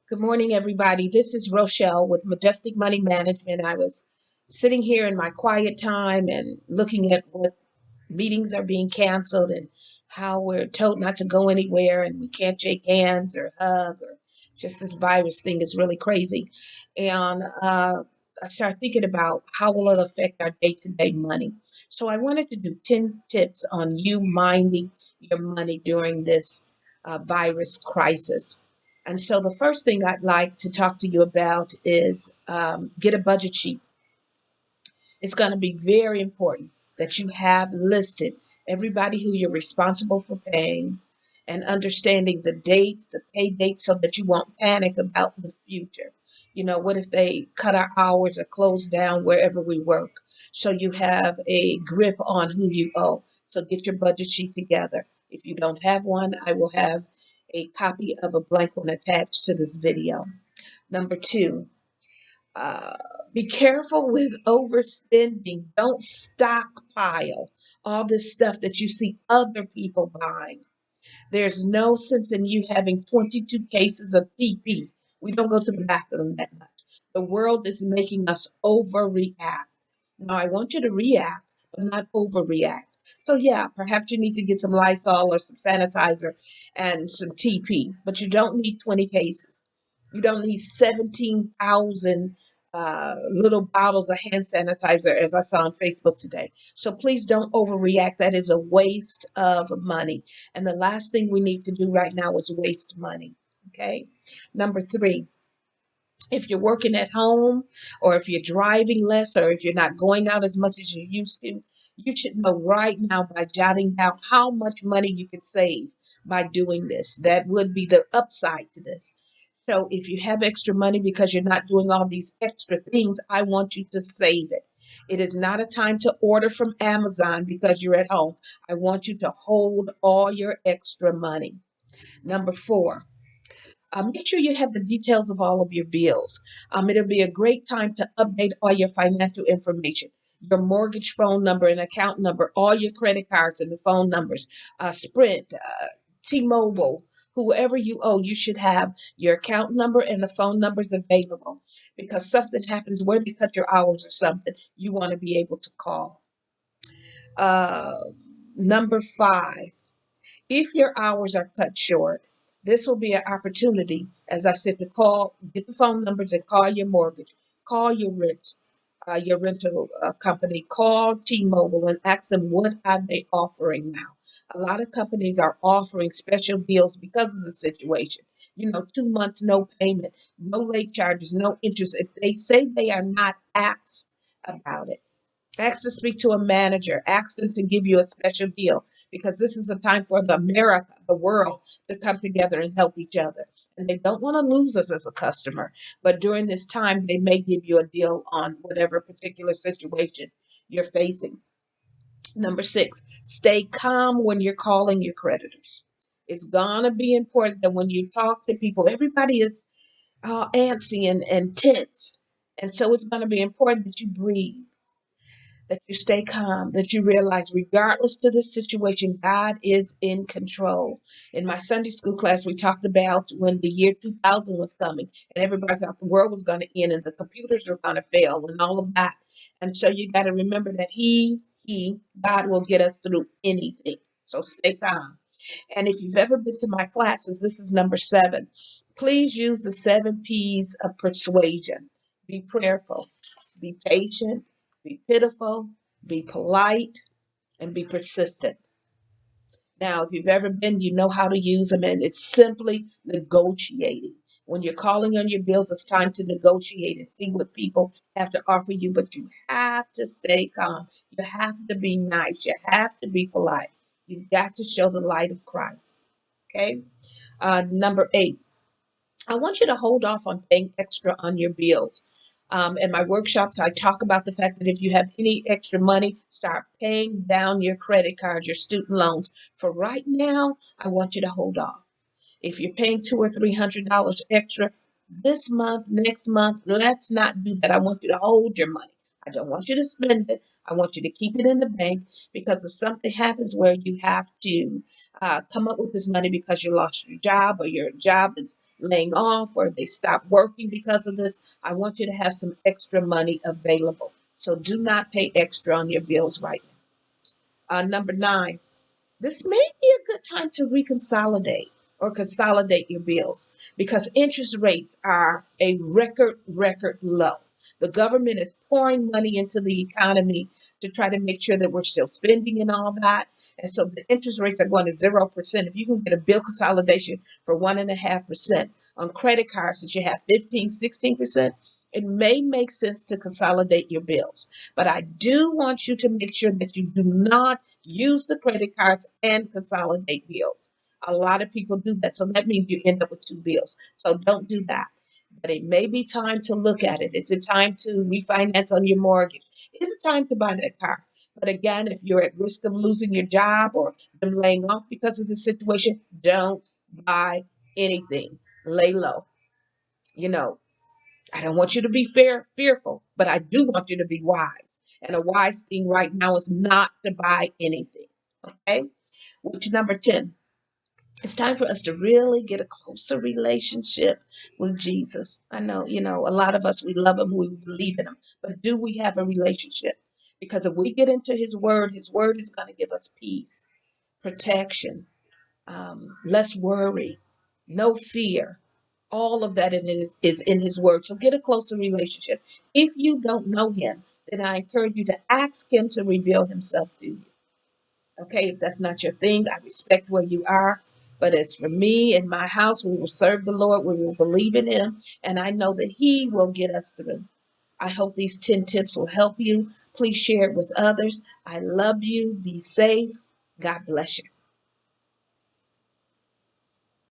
Good morning, everybody. This is Rochelle with Majestic Money Management. I was sitting here in my quiet time and looking at what meetings are being canceled and how we're told not to go anywhere and we can't shake hands or hug or just this virus thing is really crazy. And I started thinking about how will it affect our day-to-day money. So I wanted to do 10 tips on you minding your money during this virus crisis. And so the first thing I'd like to talk to you about is get a budget sheet. It's going to be very important that you have listed everybody who you're responsible for paying and understanding the dates, the pay dates, so that you won't panic about the future. You know, what if they cut our hours or close down wherever we work? So you have a grip on who you owe. So get your budget sheet together. If you don't have one, I will have a copy of a blank one attached to this video. Number two, uh, be careful with overspending. Don't stockpile all this stuff that you see other people buying. There's no sense in you having 22 cases of TP. We don't go to the bathroom that much. The world is making us overreact. Now, I want you to react, but not overreact. So, yeah, perhaps you need to get some Lysol or some sanitizer and some TP, but you don't need 20 cases. You don't need 17,000 little bottles of hand sanitizer, as I saw on Facebook today. So please don't overreact. That is a waste of money. And the last thing we need to do right now is waste money. Okay. Number three, if you're working at home or if you're driving less or if you're not going out as much as you used to, you should know right now by jotting down how much money you could save by doing this. That would be the upside to this. So if you have extra money because you're not doing all these extra things, I want you to save it. It is not a time to order from Amazon because you're at home. I want you to hold all your extra money. Number four, make sure you have the details of all of your bills. It'll be a great time to update all your financial information, your mortgage phone number and account number, all your credit cards and the phone numbers, Sprint, T-Mobile, whoever you owe, you should have your account number and the phone numbers available because something happens where they cut your hours or something, you want to be able to call. Uh, Number five, if your hours are cut short, this will be an opportunity, as I said, to call, get the phone numbers and call your mortgage, call your rental company, call T-Mobile and ask them what are they offering now. A lot of companies are offering special deals because of the situation. You know, 2 months, no payment, no late charges, no interest. If they say they are not, asked about it. Ask to speak to a manager. Ask them to give you a special deal because this is a time for the America, the world, to come together and help each other. And they don't want to lose us as a customer. But during this time, they may give you a deal on whatever particular situation you're facing. Number six, stay calm when you're calling your creditors. It's going to be important that when you talk to people, everybody is antsy and tense. And so it's going to be important that you breathe, that you stay calm, that you realize, regardless to the situation, God is in control. In my Sunday school class, we talked about when the year 2000 was coming, and everybody thought the world was going to end and the computers were going to fail and all of that. And so you got to remember that God will get us through anything. So stay calm. And if you've ever been to my classes, this is number seven. Please use the seven P's of persuasion. Be prayerful, be patient, be pitiful, be polite, and be persistent. Now, if you've ever been, you know how to use them, and it's simply negotiating. When you're calling on your bills, it's time to negotiate and see what people have to offer you, but you have to stay calm. You have to be nice. You have to be polite. You've got to show the light of Christ. Okay. Number eight, I want you to hold off on paying extra on your bills. In my workshops, I talk about the fact that if you have any extra money, start paying down your credit cards, your student loans. For right now, I want you to hold off. If you're paying $200 or $300 extra this month, next month, let's not do that. I want you to hold your money. I don't want you to spend it. I want you to keep it in the bank because if something happens where you have to come up with this money because you lost your job or your job is laying off or they stop working because of this, I want you to have some extra money available. So do not pay extra on your bills right now. Number 9, this may be a good time to reconsolidate or consolidate your bills because interest rates are a record low. The government is pouring money into the economy to try to make sure that we're still spending and all that. And so the interest rates are going to 0%. If you can get a bill consolidation for 1.5% on credit cards that you have 15, 16%, it may make sense to consolidate your bills. But I do want you to make sure that you do not use the credit cards and consolidate bills. A lot of people do that. So that means you end up with 2 bills. So don't do that. But it may be time to look at it. Is it time to refinance on your mortgage? Is it time to buy that car? But again, if you're at risk of losing your job or them laying off because of the situation, don't buy anything. Lay low. You know, I don't want you to be fearful, but I do want you to be wise. And a wise thing right now is not to buy anything. Okay? Which number 10? It's time for us to really get a closer relationship with Jesus. I know, a lot of us, we love him, we believe in him, but do we have a relationship? Because if we get into his word is going to give us peace, protection, less worry, no fear. All of that is in his word. So get a closer relationship. If you don't know him, then I encourage you to ask him to reveal himself to you. Okay, if that's not your thing, I respect where you are. But as for me and my house, we will serve the Lord, we will believe in him, and I know that he will get us through. I hope these 10 tips will help you. Please share it with others. I love you. Be safe. God bless you.